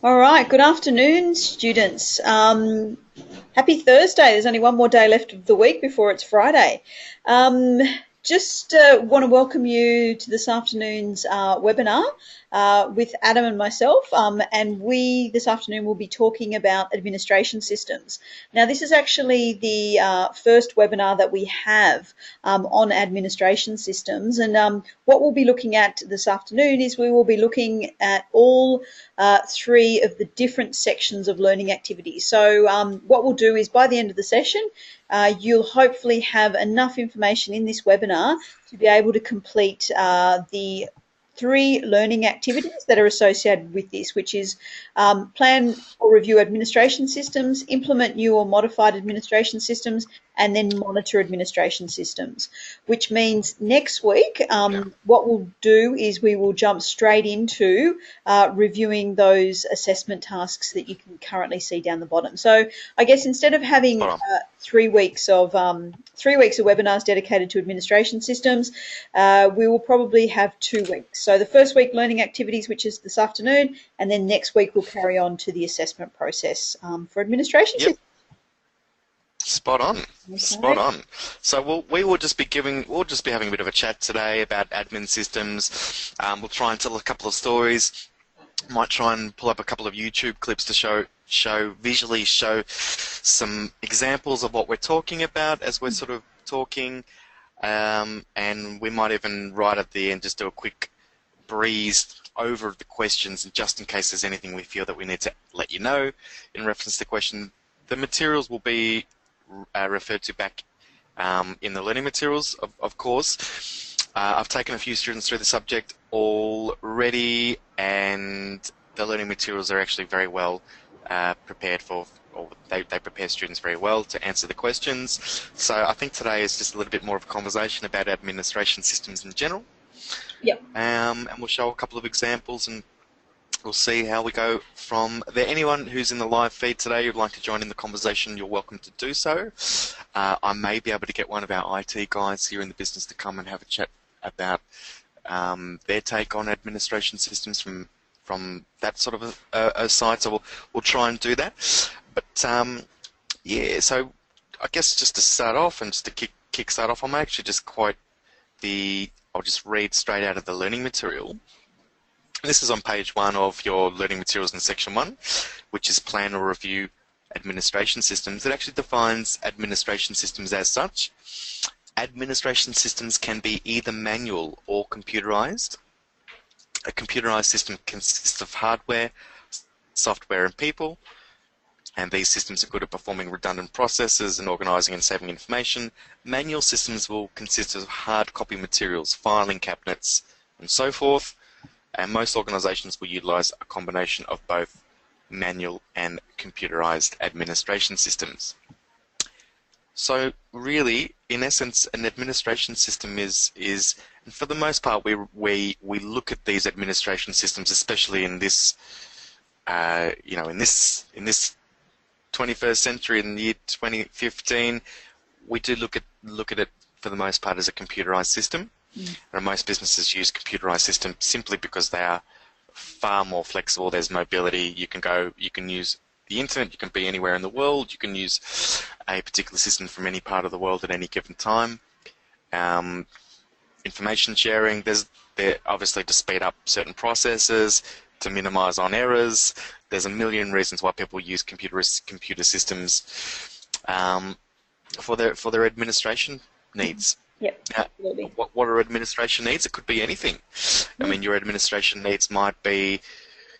All right, good afternoon, students. Happy Thursday. There's only one more day left of the week before it's Friday. Um, just want to welcome you to this afternoon's webinar with Adam and myself. And we this afternoon will be talking about administration systems. Now, this is actually the first webinar that we have on administration systems. And what we'll be looking at this afternoon is we will be looking at all three of the different sections of learning activities. So what we'll do is by the end of the session, you'll hopefully have enough information in this webinar to be able to complete the three learning activities that are associated with this, which is plan or review administration systems, implement new or modified administration systems, and then monitor administration systems, which means next week what we'll do is we will jump straight into reviewing those assessment tasks that you can currently see down the bottom. So I guess instead of having 3 weeks of 3 weeks of webinars dedicated to administration systems, we will probably have 2 weeks. So the first week learning activities, which is this afternoon, and then next week we'll carry on to the assessment process for administration systems. Spot on. Okay. Spot on. So we'll just be having a bit of a chat today about admin systems. We'll try and tell a couple of stories. Might try and pull up a couple of YouTube clips to visually show some examples of what we're talking about as we're sort of talking, and we might even right at the end just do a quick breeze over the questions, just in case there's anything we feel that we need to let you know in reference to the question. The materials will be referred to back in the learning materials, of course. I've taken a few students through the subject already, and the learning materials are actually very well prepared for, or they prepare students very well to answer the questions. So I think today is just a little bit more of a conversation about administration systems in general. Yep. And we'll show a couple of examples, and we'll see how we go from there. Anyone who's in the live feed today who'd like to join in the conversation, you're welcome to do so. I may be able to get one of our IT guys here in the business to come and have a chat about their take on administration systems from that sort of a side. So we'll try and do that. But yeah, so I guess just to start off and just to kick start off, I'm actually just I'll just read straight out of the learning material. This is on page 1 of your learning materials in section 1, which is plan or review administration systems. It actually defines administration systems as such. Administration systems can be either manual or computerized. A computerized system consists of hardware, software, and people, and these systems are good at performing redundant processes and organizing and saving information. Manual systems will consist of hard copy materials, filing cabinets, and so forth. And most organizations will utilize a combination of both manual and computerized administration systems. So really, in essence, an administration system is and for the most part, we look at these administration systems, especially in this, in this 21st century, in the year 2015, we do look at it for the most part as a computerized system. And most businesses use computerized systems simply because they are far more flexible. There's mobility. You can use the internet. You can be anywhere in the world. You can use a particular system from any part of the world at any given time. Information sharing. They're obviously to speed up certain processes, to minimize on errors. There's a million reasons why people use computer systems for their administration needs. Yep, absolutely. What are administration needs? It could be anything. I mean, your administration needs might be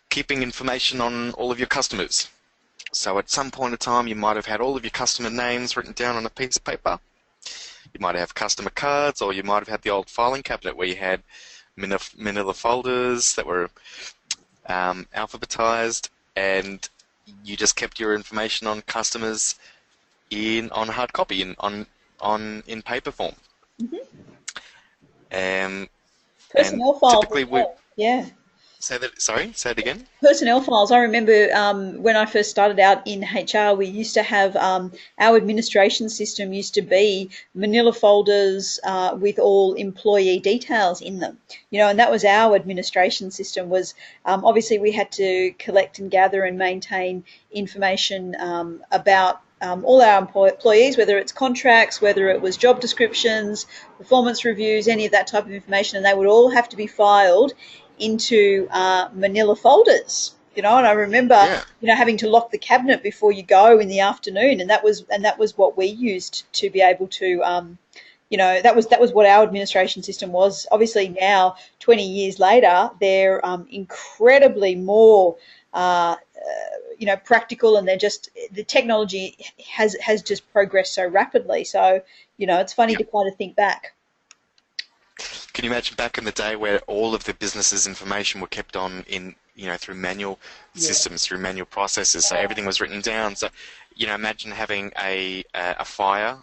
keeping information on all of your customers. So at some point in time, you might have had all of your customer names written down on a piece of paper. You might have customer cards, or you might have had the old filing cabinet where you had manila folders that were alphabetized, and you just kept your information on customers on hard copy, in paper form. Personnel files. Typically, yeah. Say it again. Personnel files. I remember when I first started out in HR, we used to have our administration system used to be manila folders with all employee details in them. And that was our administration system. Was obviously we had to collect and gather and maintain information about all our employees, whether it's contracts, whether it was job descriptions, performance reviews, any of that type of information, and they would all have to be filed into manila folders. And I remember, Yeah. having to lock the cabinet before you go in the afternoon, and that was what we used to be able to, that was what our administration system was. Obviously, now 20 years later, they're incredibly more, practical, and the technology has just progressed so rapidly. So, it's funny Yeah. to kind of think back. Can you imagine back in the day where all of the business's information were kept on in, through manual Yeah. systems, through manual processes, so everything was written down. So, imagine having a fire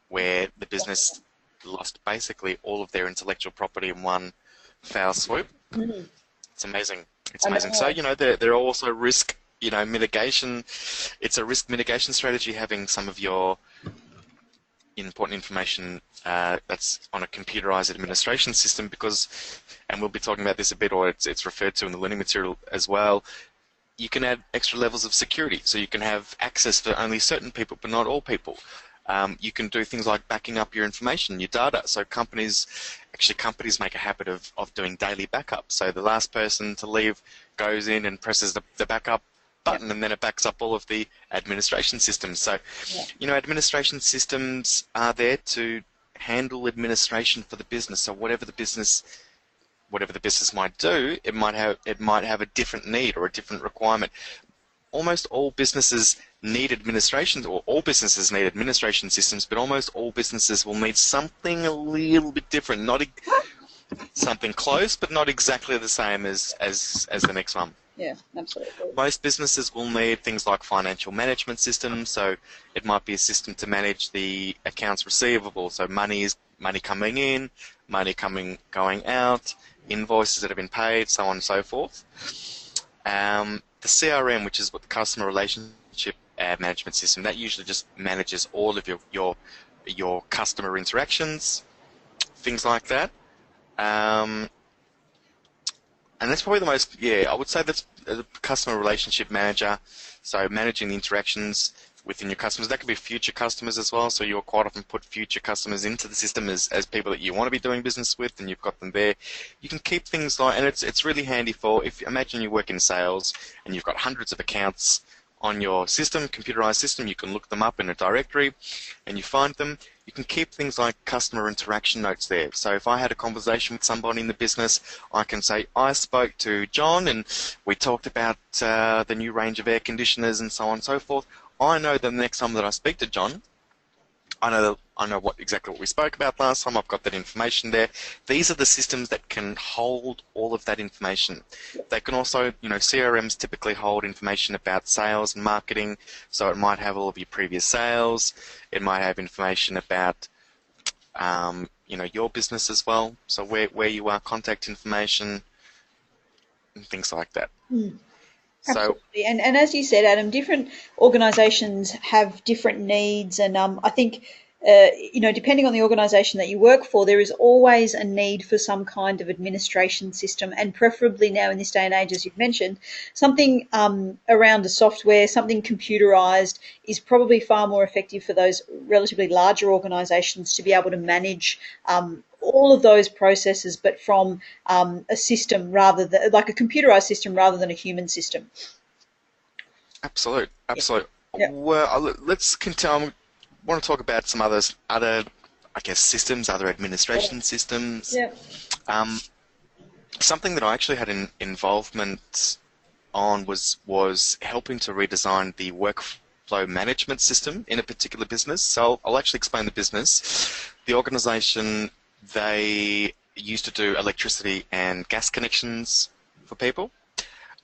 where the business lost basically all of their intellectual property in one foul swoop. Mm. It's amazing. It's I amazing. So, know. there are also risk, mitigation. It's a risk mitigation strategy having some of your important information that's on a computerized administration system because, and we'll be talking about this a bit, or it's referred to in the learning material as well, you can add extra levels of security. So you can have access for only certain people, but not all people. You can do things like backing up your information, your data. So companies make a habit of doing daily backup. So the last person to leave goes in and presses the backup button, and then it backs up all of the administration systems. So, administration systems are there to handle administration for the business. So whatever the business might do, it might have a different need or a different requirement. Almost all businesses need administration, or all businesses need administration systems, but almost all businesses will need something a little bit different, not something close, but not exactly the same as the next one. Yeah, absolutely. Most businesses will need things like financial management systems, so it might be a system to manage the accounts receivable, so money coming in, going out, invoices that have been paid, so on and so forth. The CRM, which is what the customer relationship management system, that usually just manages all of your customer interactions, things like that. And that's probably the most, I would say that's the customer relationship manager. So managing the interactions within your customers. That could be future customers as well. So you'll quite often put future customers into the system as people that you want to be doing business with, and you've got them there. You can keep things like, and it's really handy for, if imagine you work in sales and you've got hundreds of accounts on your system, computerized system, you can look them up in a directory and you find them. You can keep things like customer interaction notes there. So if I had a conversation with somebody in the business, I can say, I spoke to John and we talked about the new range of air conditioners and so on and so forth. I know the next time that I speak to John, I know exactly what we spoke about last time. I've got that information there. These are the systems that can hold all of that information. They can also, CRMs typically hold information about sales and marketing. So it might have all of your previous sales. It might have information about, your business as well. So where you are, contact information, and things like that. Mm. So Absolutely. And as you said, Adam, different organisations have different needs. And I think, depending on the organisation that you work for, there is always a need for some kind of administration system. And preferably now in this day and age, as you've mentioned, something around the software, something computerised is probably far more effective for those relatively larger organisations to be able to manage all of those processes, but from a system rather than like a computerized system rather than a human system. absolute. Yeah. Well, let's continue. I want to talk about some other, I guess, systems, other administration systems. Yeah. Something that I actually had an involvement on was helping to redesign the workflow management system in a particular business. So I'll actually explain the business. The organization, they used to do electricity and gas connections for people.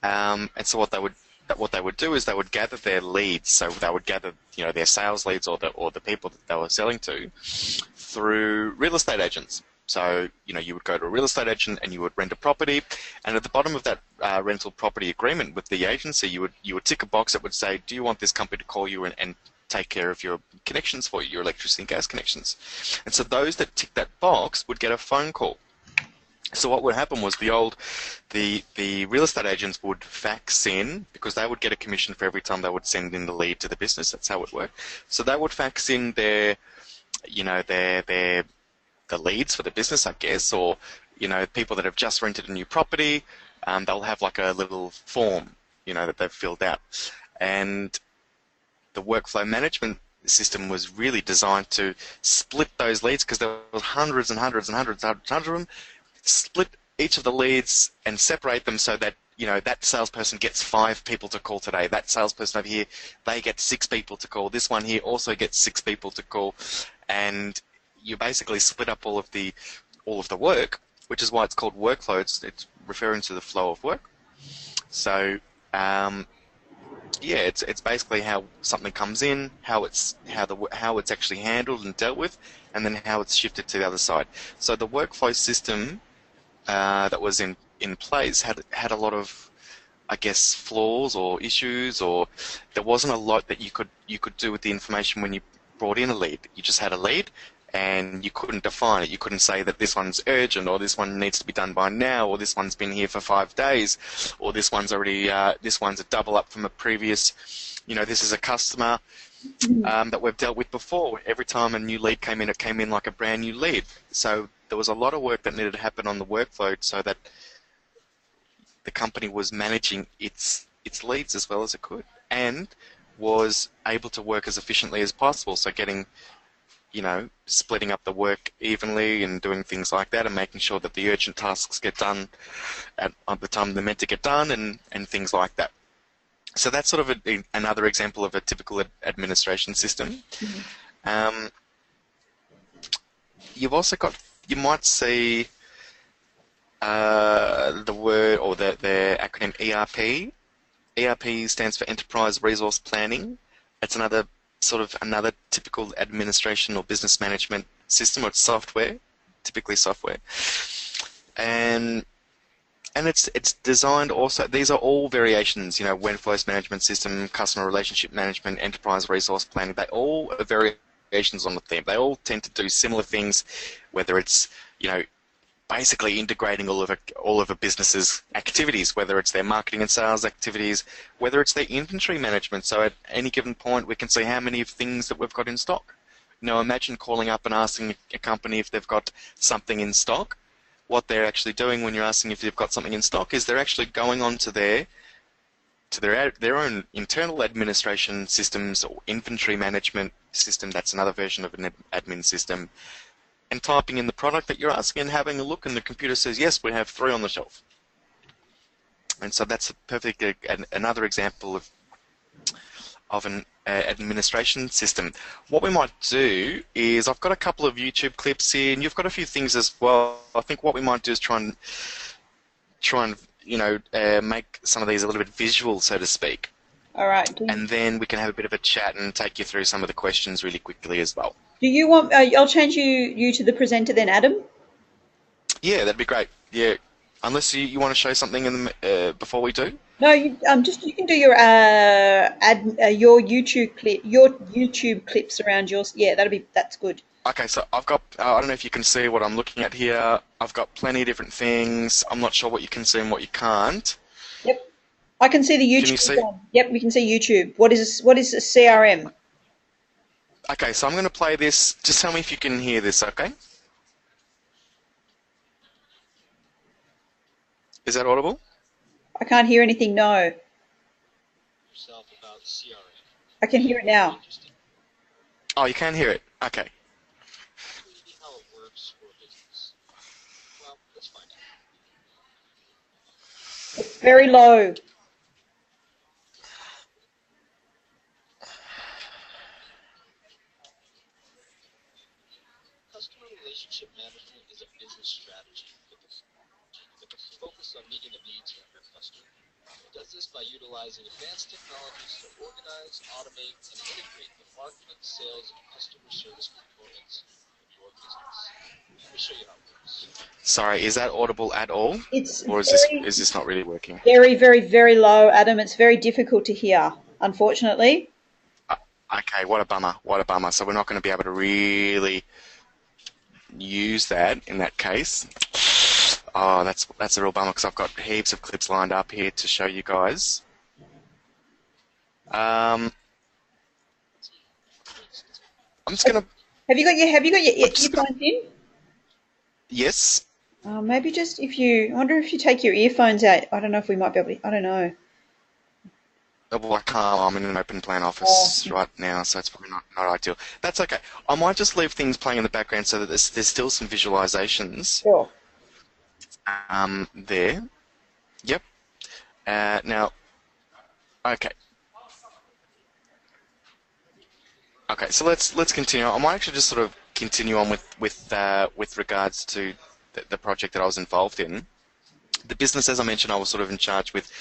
And so what they would do is they would gather their leads. So they would gather, their sales leads or the people that they were selling to through real estate agents. So, you would go to a real estate agent and you would rent a property, and at the bottom of that rental property agreement with the agency, you would tick a box that would say, do you want this company to call you and take care of your connections for you, your electricity and gas connections? And so those that tick that box would get a phone call. So what would happen was the real estate agents would fax in, because they would get a commission for every time they would send in the lead to the business. That's how it worked. So they would fax in their the leads for the business, I guess, or people that have just rented a new property. They'll have like a little form, that they've filled out, and the workflow management system was really designed to split those leads, because there were hundreds and hundreds and hundreds and hundreds of them. Split each of the leads and separate them so that that salesperson gets 5 people to call today. That salesperson over here, they get 6 people to call. This one here also gets 6 people to call, and you basically split up all of the work, which is why it's called workflow. It's referring to the flow of work. So it's basically how something comes in, how it's actually handled and dealt with, and then how it's shifted to the other side. So the workflow system that was in place had a lot of, I guess, flaws or issues, or there wasn't a lot that you could do with the information when you brought in a lead. You just had a lead, and you couldn't define it. You couldn't say that this one's urgent, or this one needs to be done by now, or this one's been here for 5 days, or this one's a double up from a previous, this is a customer that we've dealt with before. Every time a new lead came in, it came in like a brand new lead. So there was a lot of work that needed to happen on the workflow so that the company was managing its leads as well as it could, and was able to work as efficiently as possible. So getting splitting up the work evenly and doing things like that, and making sure that the urgent tasks get done at the time they're meant to get done, and things like that. So that's sort of another example of a typical administration system. Mm-hmm. You've also got, you might see the word, or the acronym ERP. ERP stands for Enterprise Resource Planning. It's another typical administration or business management system, or it's software, typically software. And it's designed also, these are all variations, workflows management system, customer relationship management, enterprise resource planning. They all are variations on the theme. They all tend to do similar things, whether it's, basically integrating all of a business's activities, whether it's their marketing and sales activities, whether it's their inventory management. So at any given point, we can see how many of things that we've got in stock. Imagine calling up and asking a company if they've got something in stock. What they're actually doing when you're asking if they've got something in stock is they're actually going on to their own internal administration systems or inventory management system. That's another version of an admin system. And typing in the product that you're asking and having a look, and the computer says, yes, we have 3 on the shelf. And so that's a perfect another example of an administration system. What we might do is, I've got a couple of YouTube clips here, and you've got a few things as well. I think what we might do is try and make some of these a little bit visual, so to speak. All right. And then we can have a bit of a chat and take you through some of the questions really quickly as well. Do you want? I'll change you to the presenter then, Adam. Yeah, that'd be great. Yeah, unless you want to show something before we do. No, you can do your your YouTube clips around yours. Yeah, that's good. Okay, so I've got, I don't know if you can see what I'm looking at here. I've got plenty of different things. I'm not sure what you can see and what you can't. Yep, I can see the YouTube. Can you see? Yep, we can see YouTube. What is a CRM? Okay, so I'm going to play this. Just tell me if you can hear this, okay? Is that audible? I can't hear anything, no. I can hear it now. Oh, you can hear it? Okay. It's very low. Relationship management is a business strategy with a focus on meeting the needs of your customer. It does this by utilizing advanced technologies to organize, automate, and integrate the marketing, sales, and customer service components of your your business. Let me show you how it works. Sorry, is that audible at all? It's Or is very, this not really working? very, very, very low, Adam. It's very difficult to hear, unfortunately. Okay, what a bummer. What a bummer. So we're not going to be able to really use that in that case. Oh, that's a real bummer because I've got heaps of clips lined up here to show you guys. I'm just going to... Have you got your earphones in? Yes. Maybe just I wonder if you take your earphones out. I don't know if we might be able to, I don't know. Well, I can't. I'm in an open plan office right now, so it's probably not ideal. That's okay. I might just leave things playing in the background so that there's still some visualizations Sure. there. Yep. Now, okay. Okay, so let's continue. I might actually just sort of continue on with regards to the project that I was involved in. The business, as I mentioned, I was sort of in charge with,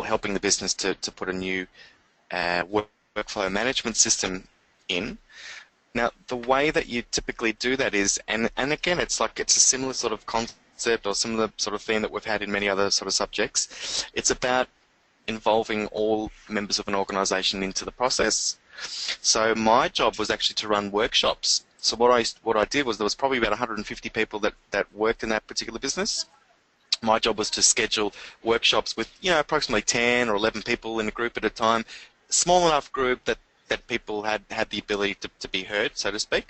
helping the business to put a new workflow management system in. Now, the way that you typically do that is, and again, it's a similar sort of concept or similar sort of theme that we've had in many other sort of subjects. It's about involving all members of an organisation into the process. So my job was actually to run workshops. So what I did was there was probably about 150 people that worked in that particular business. My job was to schedule workshops with approximately 10 or 11 people in a group at a time, small enough group that people had the ability to be heard, so to speak,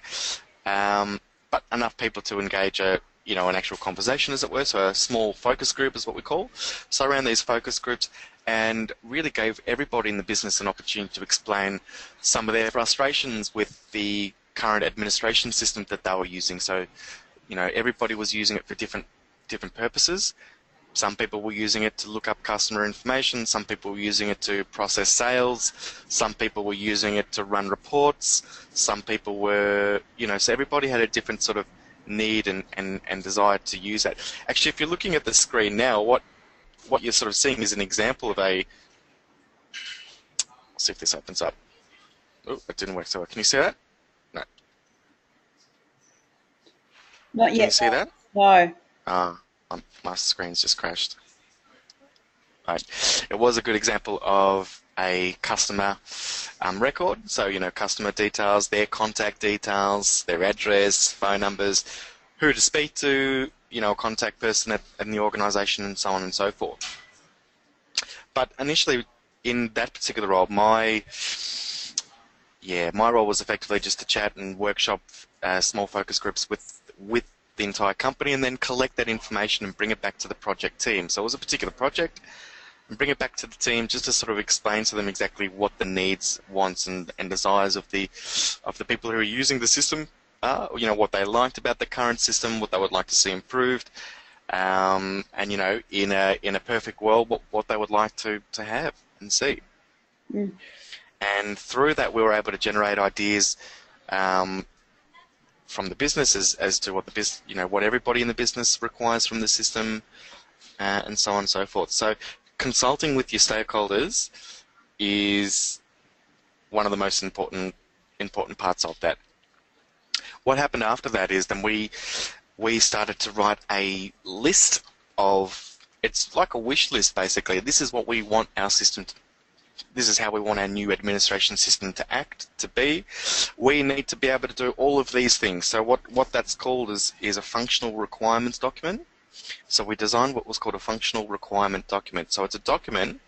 but enough people to engage an actual conversation, as it were. So a small focus group is what we call. So I ran these focus groups and really gave everybody in the business an opportunity to explain some of their frustrations with the current administration system that they were using. So, everybody was using it for different purposes. Some people were using it to look up customer information. Some people were using it to process sales. Some people were using it to run reports. Some people were, so everybody had a different sort of need and desire to use that. Actually, if you're looking at the screen now, what you're sort of seeing is an example of I'll see if this opens up. Oh, it didn't work so well. Can you see that? No. Not yet. Can you see that? No. My screen's just crashed. Right. It was a good example of a customer record. So, customer details, their contact details, their address, phone numbers, who to speak to, a contact person in the organisation, and so on and so forth. But initially, in that particular role, my role was effectively just to chat and workshop small focus groups with the entire company, and then collect that information and bring it back to the project team. So it was a particular project, and bring it back to the team just to sort of explain to them exactly what the needs, wants, and desires of the people who are using the system are. What they liked about the current system, what they would like to see improved, and in a perfect world, what they would like to have and see. Mm. And through that, we were able to generate ideas from the business as to what everybody in the business requires from the system, and so on and so forth. So consulting with your stakeholders is one of the most important parts of that. What happened after that is then we started to write a list of, it's like a wish list basically. This is what we want our system to, this is how we want our new administration system to be. We need to be able to do all of these things. So what that's called is a functional requirements document. So we designed what was called a functional requirement document. So it's a document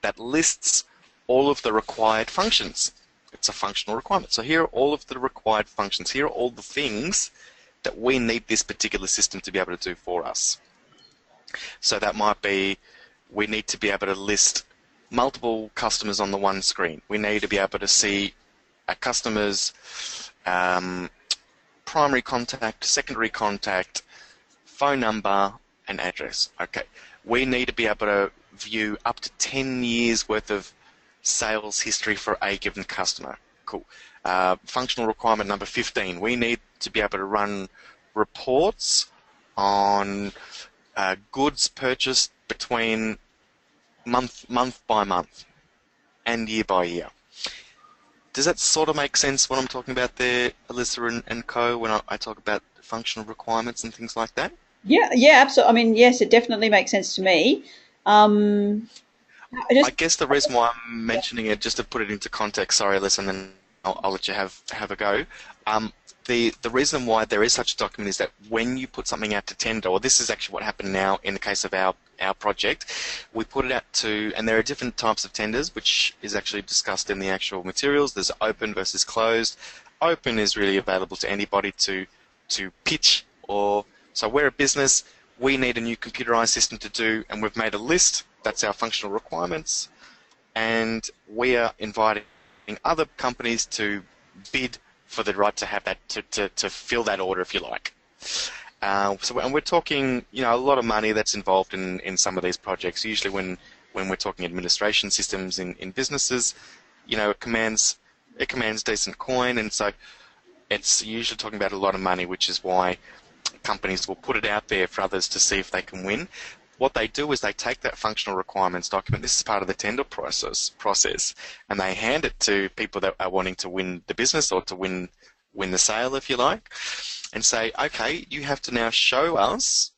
that lists all of the required functions. It's a functional requirement. So here are all of the required functions. Here are all the things that we need this particular system to be able to do for us. So that might be, we need to be able to list multiple customers on the one screen. We need to be able to see a customer's primary contact, secondary contact, phone number, and address. Okay. We need to be able to view up to 10 years worth of sales history for a given customer. Cool. Functional requirement number 15. We need to be able to run reports on goods purchased between month by month and year by year. does that sort of make sense what I'm talking about there, Alyssa and co, when I talk about functional requirements and things like that? Yeah, yeah, absolutely. I mean, yes, it definitely makes sense to me. Um, I I just, guess the reason why I'm mentioning it, just to put it into context, sorry, listen, and then I'll let you have a go. Um, the reason why there is such a document is that when you put something out to tender, or this is actually what happened now in the case of our project, we put it out to, and there are different types of tenders, which is actually discussed in the actual materials. There's open versus closed. Open is really available to anybody to pitch, or so we're a business, we need a new computerized system to do, and we've made a list. That's our functional requirements, and we are inviting other companies to bid for the right to have that to fill that order, if you like. And we're talking, a lot of money that's involved in some of these projects. Usually, when we're talking administration systems in businesses, it commands decent coin, and so it's usually talking about a lot of money, which is why companies will put it out there for others to see if they can win. What they do is they take that functional requirements document, this is part of the tender process, and they hand it to people that are wanting to win the business or to win the sale, if you like, and say, okay, you have to now show us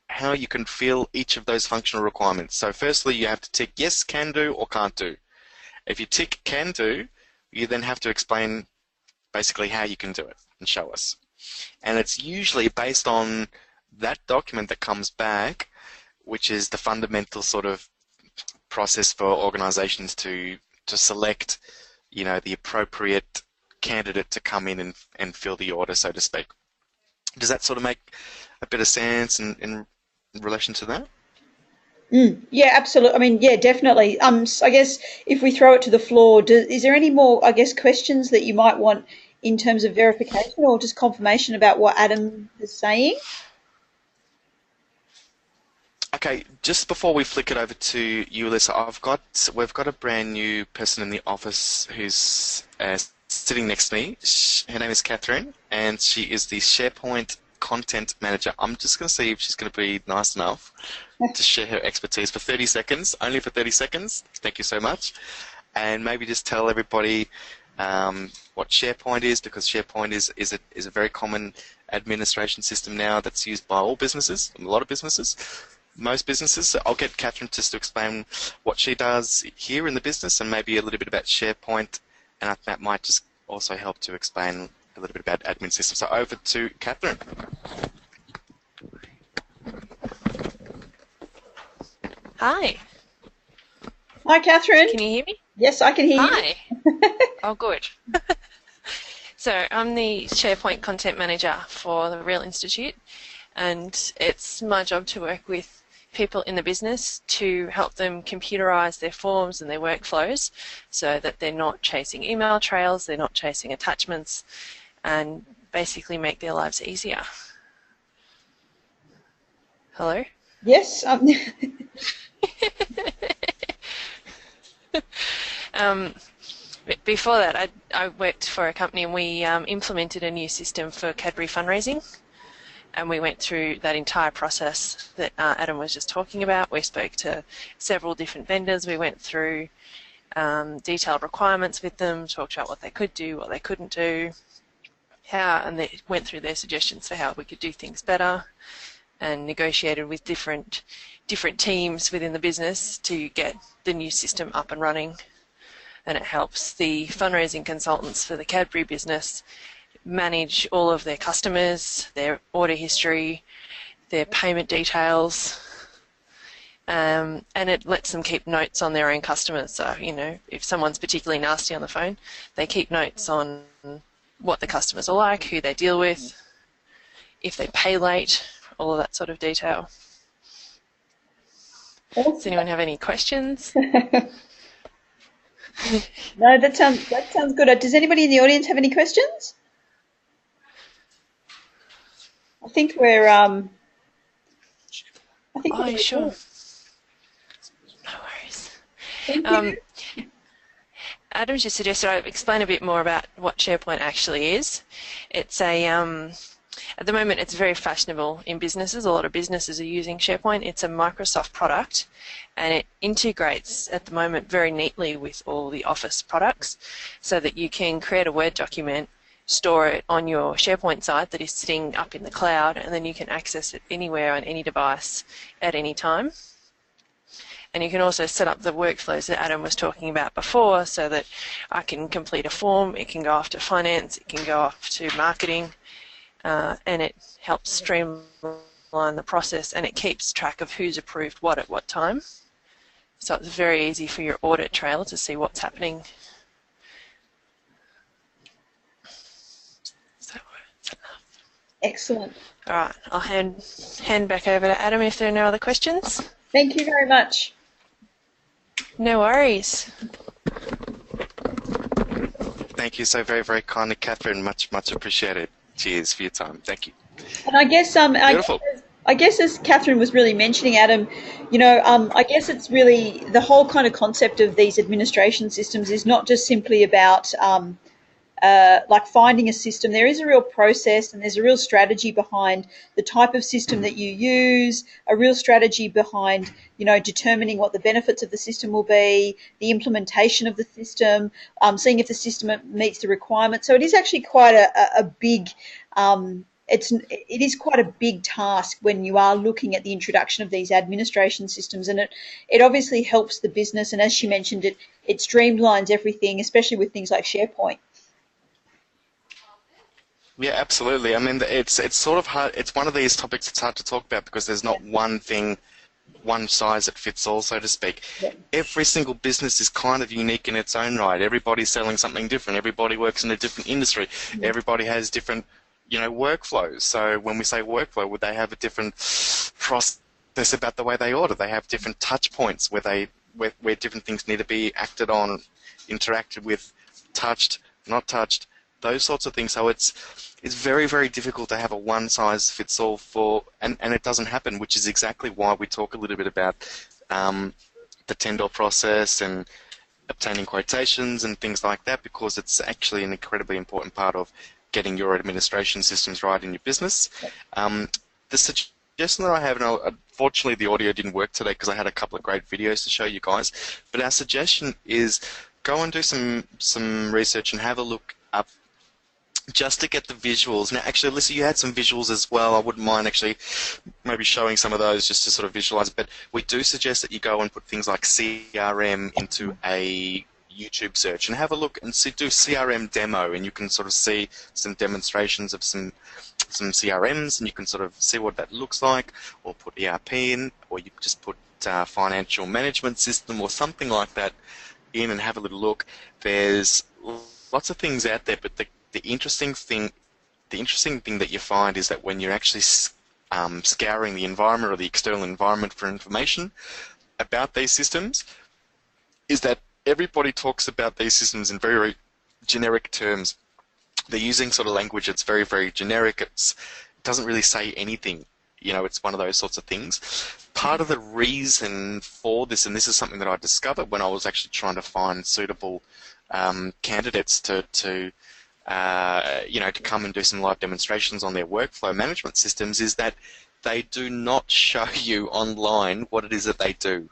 how you can fill each of those functional requirements. So firstly, you have to tick yes, can do, or can't do. If you tick can do, you then have to explain basically how you can do it and show us. And it's usually based on that document that comes back, which is the fundamental sort of process for organizations to select, the appropriate candidate to come in and fill the order, so to speak. Does that sort of make a bit of sense in relation to that? yeah, absolutely. I mean, yeah, definitely. I guess if we throw it to the floor, is there any more, I guess, questions that you might want in terms of verification or just confirmation about what Adam is saying? Okay, just before we flick it over to you, Alyssa, we've got a brand new person in the office who's sitting next to me. Her name is Catherine, and she is the SharePoint Content Manager. I'm just going to see if she's going to be nice enough to share her expertise for 30 seconds, only for 30 seconds. Thank you so much. And maybe just tell everybody what SharePoint is, because SharePoint is a very common administration system now that's used by all businesses, a lot of businesses. Most businesses. So I'll get Catherine just to explain what she does here in the business and maybe a little bit about SharePoint, and that might just also help to explain a little bit about admin systems. So over to Catherine. Hi. Hi, Catherine. Can you hear me? Yes, I can hear you. Hi. Oh, good. So I'm the SharePoint Content Manager for the Real Institute, and it's my job to work with people in the business to help them computerize their forms and their workflows so that they're not chasing email trails, they're not chasing attachments, and basically make their lives easier. Hello? Yes. Before that, I worked for a company, and we implemented a new system for Cadbury fundraising. And we went through that entire process that Adam was just talking about. We spoke to several different vendors. We went through detailed requirements with them, talked about what they could do, what they couldn't do, and they went through their suggestions for how we could do things better, and negotiated with different teams within the business to get the new system up and running. And it helps the fundraising consultants for the Cadbury business manage all of their customers, their order history, their payment details, and it lets them keep notes on their own customers. So, if someone's particularly nasty on the phone, they keep notes on what the customers are like, who they deal with, if they pay late, all of that sort of detail. Does anyone have any questions? No, that sounds good. Does anybody in the audience have any questions? I think we're sure. Good. No worries. Thank you. Adam just suggested I explain a bit more about what SharePoint actually is. It's a At the moment, it's very fashionable in businesses. A lot of businesses are using SharePoint. It's a Microsoft product, and it integrates at the moment very neatly with all the Office products, so that you can create a Word document, store it on your SharePoint site that is sitting up in the cloud, and then you can access it anywhere on any device at any time. And you can also set up the workflows that Adam was talking about before, so that I can complete a form, it can go off to finance, it can go off to marketing, and it helps streamline the process, and it keeps track of who's approved what at what time. So it's very easy for your audit trail to see what's happening. Is that enough? Excellent. All right, I'll hand back over to Adam if there are no other questions. Thank you very much. No worries. Thank you so very, very kindly, Catherine. Much, much appreciated. Cheers for your time. Thank you. And I guess I guess as Catherine was really mentioning, Adam, I guess it's really the whole kind of concept of these administration systems is not just simply about like finding a system. There is a real process and there's a real strategy behind the type of system that you use, a real strategy behind, determining what the benefits of the system will be, the implementation of the system, seeing if the system meets the requirements. So it is actually quite a big, it is quite a big task when you are looking at the introduction of these administration systems, and it obviously helps the business. And as she mentioned, it streamlines everything, especially with things like SharePoint. Yeah, absolutely. I mean, it's sort of hard. It's one of these topics that's hard to talk about because there's not one thing, one size that fits all, so to speak. Yeah. Every single business is kind of unique in its own right. Everybody's selling something different. Everybody works in a different industry. Yeah. Everybody has different, workflows. So when we say workflow, would they have a different process about the way they order? They have different touch points where different things need to be acted on, interacted with, touched, not touched, those sorts of things. So it's very, very difficult to have a one-size-fits-all and it doesn't happen, which is exactly why we talk a little bit about the tender process and obtaining quotations and things like that, because it's actually an incredibly important part of getting your administration systems right in your business. The suggestion that I have, and unfortunately the audio didn't work today because I had a couple of great videos to show you guys, but our suggestion is go and do some research and have a look up just to get the visuals. Now, actually, Alyssa, you had some visuals as well. I wouldn't mind actually maybe showing some of those just to sort of visualize it. But we do suggest that you go and put things like CRM into a YouTube search and have a look and do CRM demo, and you can sort of see some demonstrations of some CRMs, and you can sort of see what that looks like, or put ERP in, or you just put financial management system or something like that in and have a little look. There's lots of things out there, but the interesting thing that you find is that when you're actually scouring the environment or the external environment for information about these systems, is that everybody talks about these systems in very, very generic terms. They're using sort of language that's very, very generic. It doesn't really say anything. It's one of those sorts of things. Part of the reason for this, and this is something that I discovered when I was actually trying to find suitable candidates to come and do some live demonstrations on their workflow management systems, is that they do not show you online what it is that they do.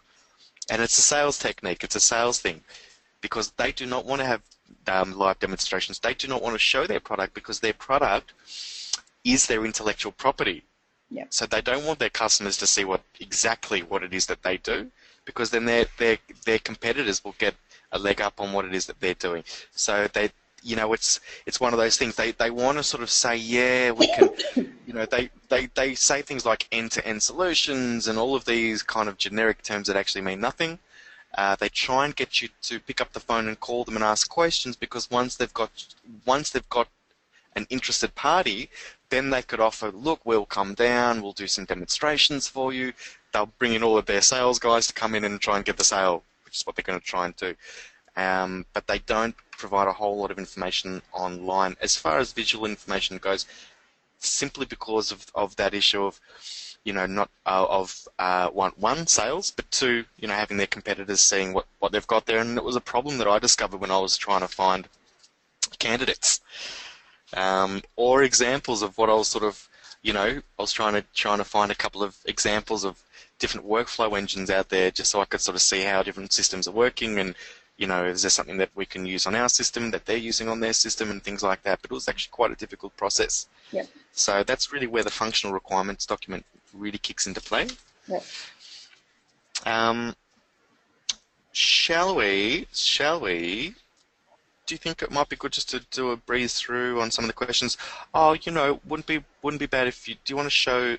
And it's a sales technique, it's a sales thing, because they do not want to have live demonstrations. They do not want to show their product because their product is their intellectual property. Yep. So they don't want their customers to see exactly what it is that they do, because then their competitors will get a leg up on what it is that they're doing. So it's one of those things. They want to sort of say, yeah, we can, they say things like end-to-end solutions and all of these kind of generic terms that actually mean nothing. They try and get you to pick up the phone and call them and ask questions, because once they've got an interested party, then they could offer, look, we'll come down, we'll do some demonstrations for you. They'll bring in all of their sales guys to come in and try and get the sale, which is what they're going to try and do. But they don't provide a whole lot of information online as far as visual information goes, simply because of that issue of, not one, sales, but two, having their competitors seeing what they've got there. And it was a problem that I discovered when I was trying to find candidates, or examples of what I was sort of I was trying to find a couple of examples of different workflow engines out there, just so I could sort of see how different systems are working, and is there something that we can use on our system that they're using on their system and things like that. But it was actually quite a difficult process. Yep. So that's really where the functional requirements document really kicks into play. Yep. Shall we? Do you think it might be good just to do a breeze through on some of the questions? Oh, wouldn't be bad if you. Do you want to show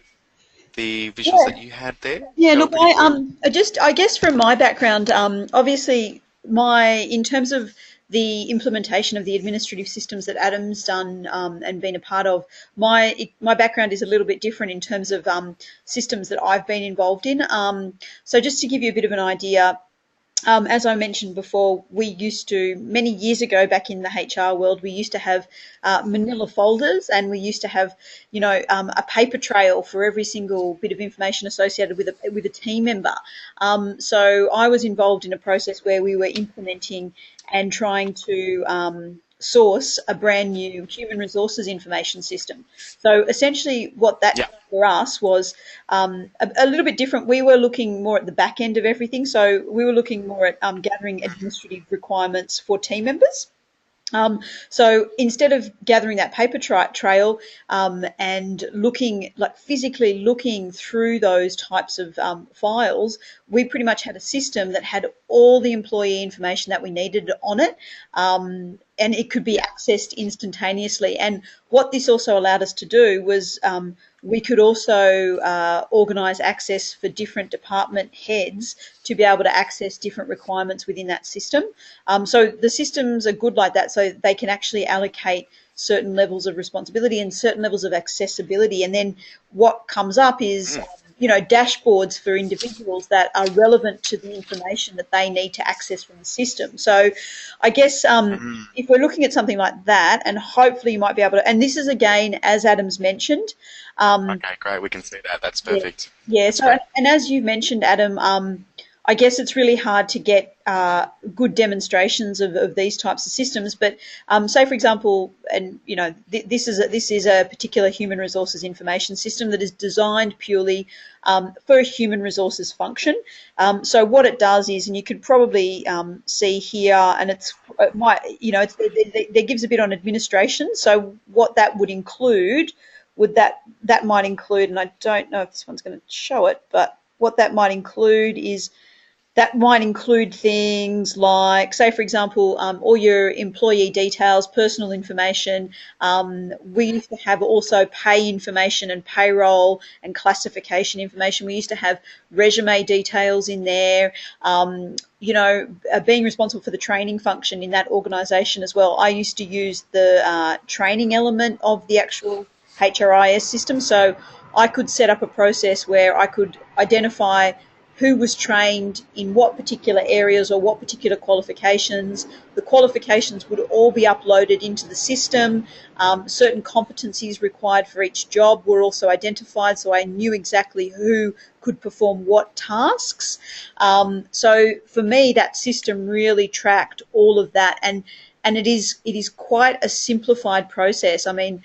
the visuals that you had there? Yeah, look, I guess from my background, obviously in terms of the implementation of the administrative systems that Adam's done and been a part of, my background is a little bit different in terms of systems that I've been involved in. So just to give you a bit of an idea, as I mentioned before, we used to, many years ago back in the HR world, we used to have manila folders, and we used to have, a paper trail for every single bit of information associated with a team member. So I was involved in a process where we were implementing and trying to source a brand new human resources information system. So essentially what that did for us was a little bit different. We were looking more at the back end of everything. So we were looking more at gathering administrative requirements for team members. So instead of gathering that paper trail and physically looking through those types of files, we pretty much had a system that had all the employee information that we needed on it, and it could be accessed instantaneously. And what this also allowed us to do was we could also organise access for different department heads to be able to access different requirements within that system. So the systems are good like that, so they can actually allocate certain levels of responsibility and certain levels of accessibility. And then what comes up is dashboards for individuals that are relevant to the information that they need to access from the system. So I guess if we're looking at something like that, and hopefully you might be able to, and this is again, as Adam's mentioned. Okay, great. We can see that. That's perfect. Yeah. So, and as you mentioned, Adam, I guess it's really hard to get good demonstrations of these types of systems. But say, for example, and this is a particular human resources information system that is designed purely for a human resources function. So what it does is, and you could probably see here, and there gives a bit on administration. So what that would include that might include, and I don't know if this one's going to show it, but what that might include is things like, say, for example, all your employee details, personal information. We used to have also pay information and payroll and classification information. We used to have resume details in there. Being responsible for the training function in that organisation as well. I used to use the training element of the actual HRIS system, so I could set up a process where I could identify who was trained in what particular areas or what particular qualifications. The qualifications would all be uploaded into the system. Certain competencies required for each job were also identified, so I knew exactly who could perform what tasks. So for me, that system really tracked all of that, and it is quite a simplified process. I mean,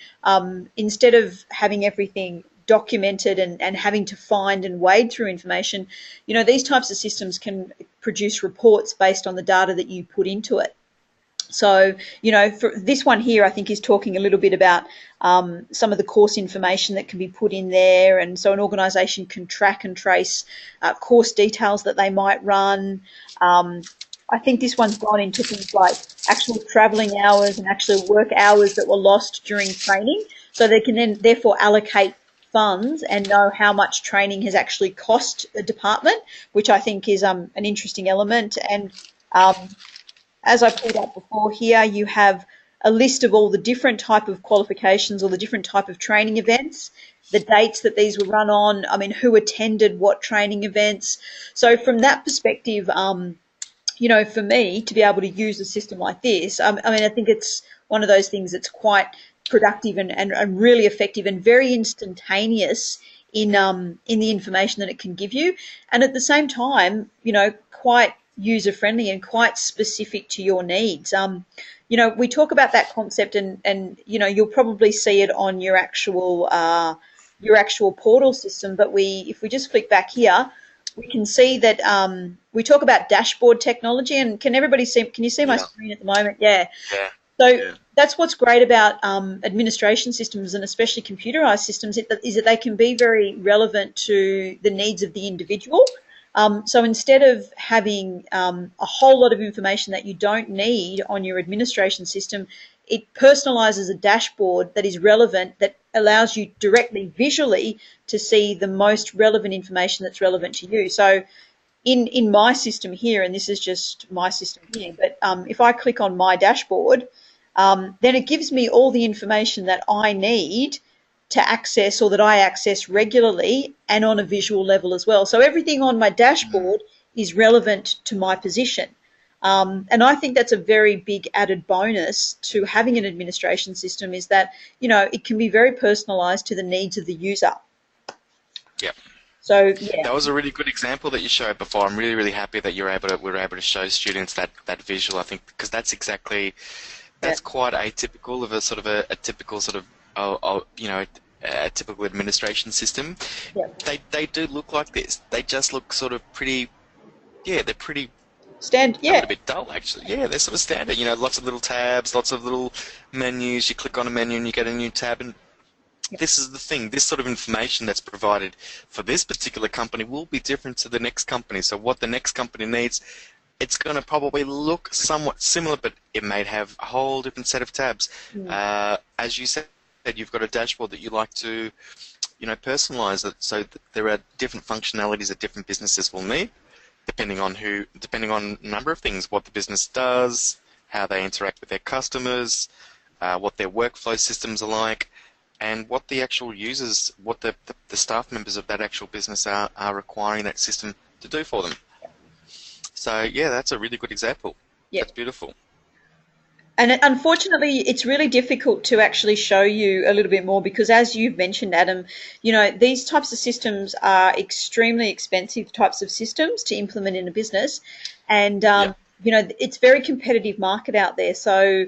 instead of having everything documented and having to find and wade through information, these types of systems can produce reports based on the data that you put into it. So, for this one here, I think is talking a little bit about some of the course information that can be put in there. And so an organisation can track and trace course details that they might run. I think this one's gone into things like actual travelling hours and actual work hours that were lost during training. So they can then therefore allocate funds and know how much training has actually cost the department, which I think is an interesting element. And as I pulled up before here, you have a list of all the different type of qualifications or the different type of training events, the dates that these were run on, who attended what training events. So from that perspective, for me to be able to use a system like this, I think it's one of those things that's quite productive and really effective and very instantaneous in the information that it can give you, and at the same time, quite user friendly and quite specific to your needs. We talk about that concept, and you'll probably see it on your actual your actual portal system. But if we just flick back here, we can see that we talk about dashboard technology. And can everybody see? Can you see my Yeah. screen at the moment? Yeah. Yeah. So Yeah. that's what's great about administration systems, and especially computerized systems, is that they can be very relevant to the needs of the individual. So instead of having a whole lot of information that you don't need on your administration system, it personalizes a dashboard that is relevant, that allows you directly visually to see the most relevant information that's relevant to you. So in my system here, and this is just my system here, but if I click on my dashboard, then it gives me all the information that I need to access, or that I access regularly and on a visual level as well. So everything on my dashboard is relevant to my position. And I think that's a very big added bonus to having an administration system, is that, it can be very personalized to the needs of the user. Yep. So yeah. That was a really good example that you showed before. I'm really, really happy that we're able to show students that visual. I think because that's quite atypical of a typical sort of a typical administration system. Yeah. They do look like this. They just look sort of pretty. Yeah, they're pretty. Yeah. A bit dull, actually. Yeah, they're sort of standard. Lots of little tabs, lots of little menus. You click on a menu and you get a new tab. And this is the thing. This sort of information that's provided for this particular company will be different to the next company. So what the next company needs, it's going to probably look somewhat similar, but it may have a whole different set of tabs. As you said, you've got a dashboard that you like to, personalize it so that there are different functionalities that different businesses will need, depending on a number of things: what the business does, how they interact with their customers, what their workflow systems are like, and what the actual users, what the staff members of that actual business are requiring that system to do for them. So yeah, that's a really good example. Yep. That's beautiful. And unfortunately, it's really difficult to actually show you a little bit more, because as you've mentioned, Adam, these types of systems are extremely expensive types of systems to implement in a business. And, it's very competitive market out there. So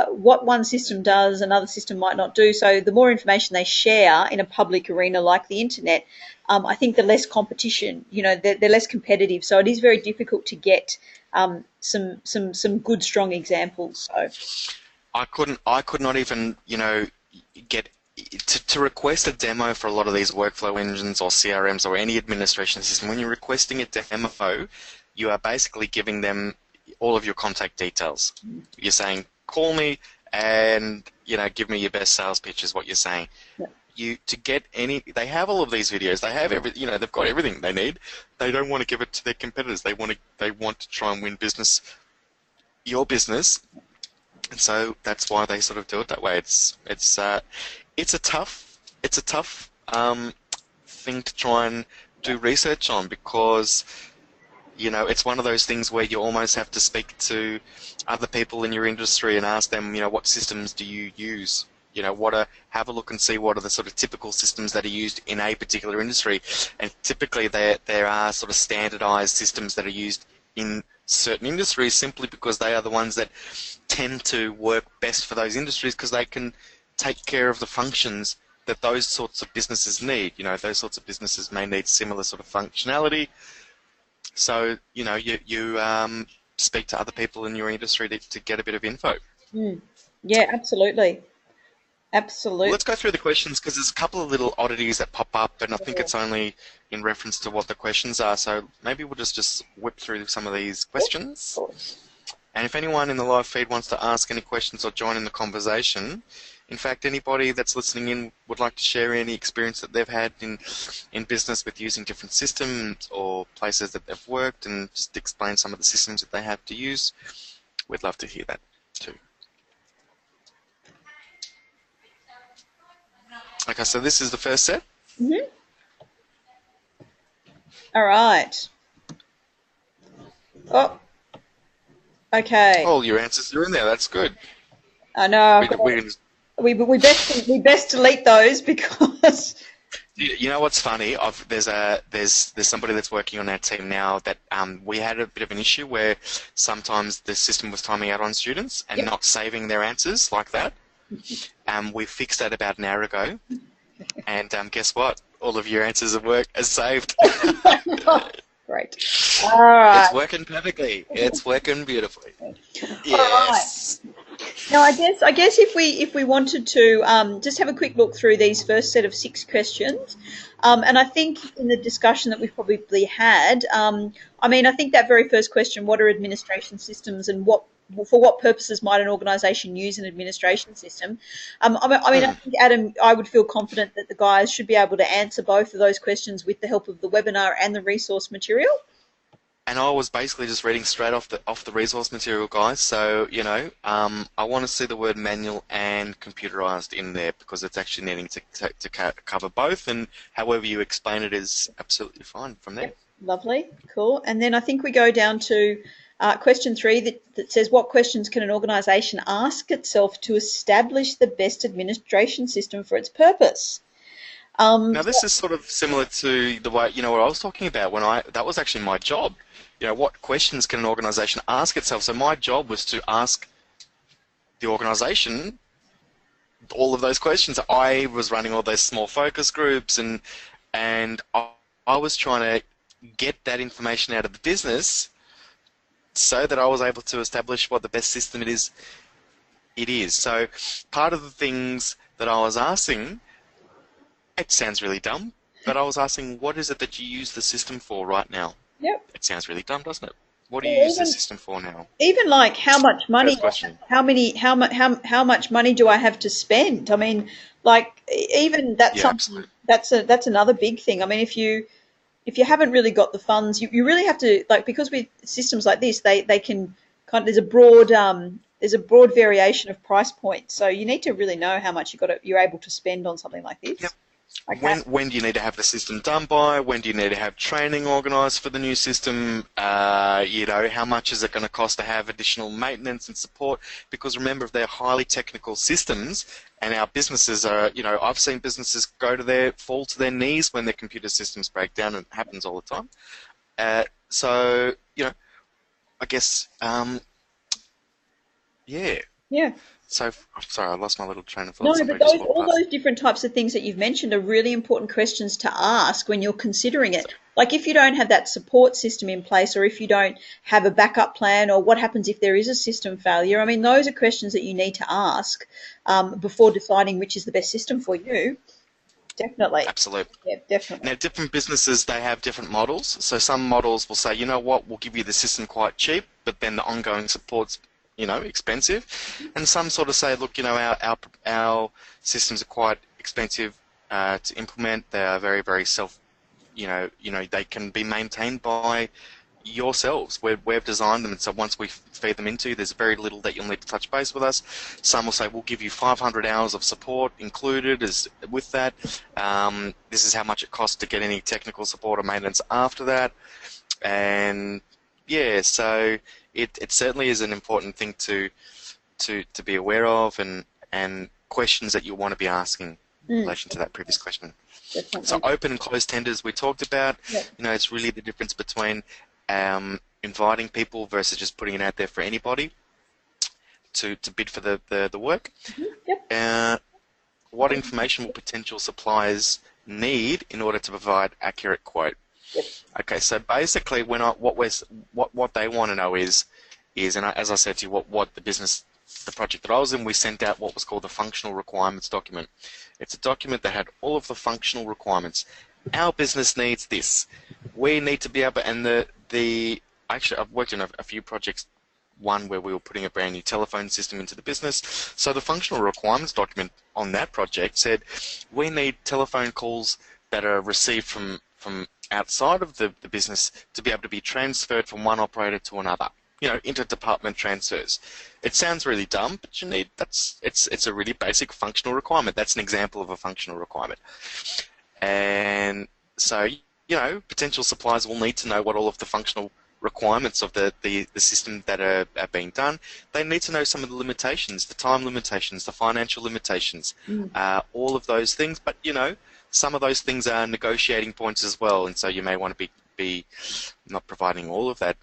what one system does, another system might not do. So the more information they share in a public arena like the internet, I think the less competition, they're less competitive. So it is very difficult to get some good, strong examples. So I could not even, get to request a demo for a lot of these workflow engines or CRMs or any administration system. When you're requesting a demo, you are basically giving them all of your contact details. You're saying, call me and, give me your best sales pitch is what you're saying. Yeah. They have all of these videos. They have they've got everything they need. They don't want to give it to their competitors. They want to try and win business, your business, and so that's why they sort of do it that way. It's a tough thing to try and do research on, because it's one of those things where you almost have to speak to other people in your industry and ask them, what systems do you use? Have a look and see what are the sort of typical systems that are used in a particular industry. And typically there are sort of standardized systems that are used in certain industries, simply because they are the ones that tend to work best for those industries, because they can take care of the functions that those sorts of businesses need. Those sorts of businesses may need similar sort of functionality. So, you speak to other people in your industry to get a bit of info. Yeah, absolutely. Absolutely. Let's go through the questions, because there's a couple of little oddities that pop up, and I think it's only in reference to what the questions are. So maybe we'll just whip through some of these questions. And if anyone in the live feed wants to ask any questions or join in the conversation, in fact, anybody that's listening in would like to share any experience that they've had in business with using different systems or places that they've worked, and just explain some of the systems that they have to use, we'd love to hear that too. Okay, so this is the first set. All right. Oh. Okay. All your answers are in there. That's good. I know. We best delete those, because. You know what's funny? There's somebody that's working on our team now that we had a bit of an issue where sometimes the system was timing out on students and not saving their answers like that. We fixed that about an hour ago, And guess what? All of your answers at work are saved. Great. All right. It's working perfectly. It's working beautifully. All right. Yes. Now, I guess if we wanted to just have a quick look through these first set of 6 questions, and I think in the discussion that we've probably had, I mean, I think that very first question, what are administration systems and for what purposes might an organisation use an administration system? I mean, I think, Adam, I would feel confident that the guys should be able to answer both of those questions with the help of the webinar and the resource material. And I was basically just reading straight off the resource material, guys. So I want to see the word manual and computerized in there because it's actually needing to cover both. And however you explain it is absolutely fine from there. Yep. Lovely, cool. And then I think we go down to question 3 that says, what questions can an organisation ask itself to establish the best administration system for its purpose? Now this is sort of similar to the way, what I was talking about that was actually my job. What questions can an organisation ask itself? So my job was to ask the organisation all of those questions. I was running all those small focus groups and I was trying to get that information out of the business so that I was able to establish what the best system it is. So part of the things that I was asking, it sounds really dumb, but I was asking, what is it that you use the system for right now? Yep. It sounds really dumb, doesn't it? What do you use the system for now? Even like how much money, how much money do I have to spend? I mean, like even that's something, that's another big thing. I mean, if you haven't really got the funds, you really have to, like, because with systems like this, they can kind of, there's a broad variation of price points. So you need to really know how much you're able to spend on something like this. Yep. Okay. When do you need to have the system done by? When do you need to have training organised for the new system? How much is it going to cost to have additional maintenance and support? Because remember, if they're highly technical systems, and our businesses are, I've seen businesses fall to their knees when their computer systems break down, and it happens all the time. So, I guess, yeah. Yeah. So, I'm sorry, I lost my little train of thought. No, but all those different types of things that you've mentioned are really important questions to ask when you're considering it. Like if you don't have that support system in place, or if you don't have a backup plan, or what happens if there is a system failure. I mean, those are questions that you need to ask before deciding which is the best system for you. Definitely. Absolutely. Yeah, definitely. Now, different businesses, they have different models. So some models will say, you know what, we'll give you the system quite cheap, but then the ongoing support's expensive. And some sort of say, look, our systems are quite expensive to implement. They are very, very they can be maintained by yourselves. We've designed them, and so once we feed them into, there's very little that you'll need to touch base with us. Some will say, we'll give you 500 hours of support included with that. This is how much it costs to get any technical support or maintenance after that. And yeah, so it certainly is an important thing to be aware of, and questions that you want to be asking in relation to that previous question. Definitely. So open and closed tenders we talked about. Yep. It's really the difference between inviting people versus just putting it out there for anybody to bid for the work. Yep. What information will potential suppliers need in order to provide accurate quote? Yep. Okay, so basically, what they want to know is, and as I said to you, what the project that I was in, we sent out what was called the functional requirements document. It's a document that had all of the functional requirements. Our business needs this. We need to be able, and actually I've worked in a few projects. One where we were putting a brand new telephone system into the business. So the functional requirements document on that project said we need telephone calls that are received from outside of the business to be able to be transferred from one operator to another. Inter-department transfers. It sounds really dumb, but it's a really basic functional requirement. That's an example of a functional requirement. And so, potential suppliers will need to know what all of the functional requirements of the system that are being done. They need to know some of the limitations, the time limitations, the financial limitations, all of those things. But, some of those things are negotiating points as well, and so you may want to be not providing all of that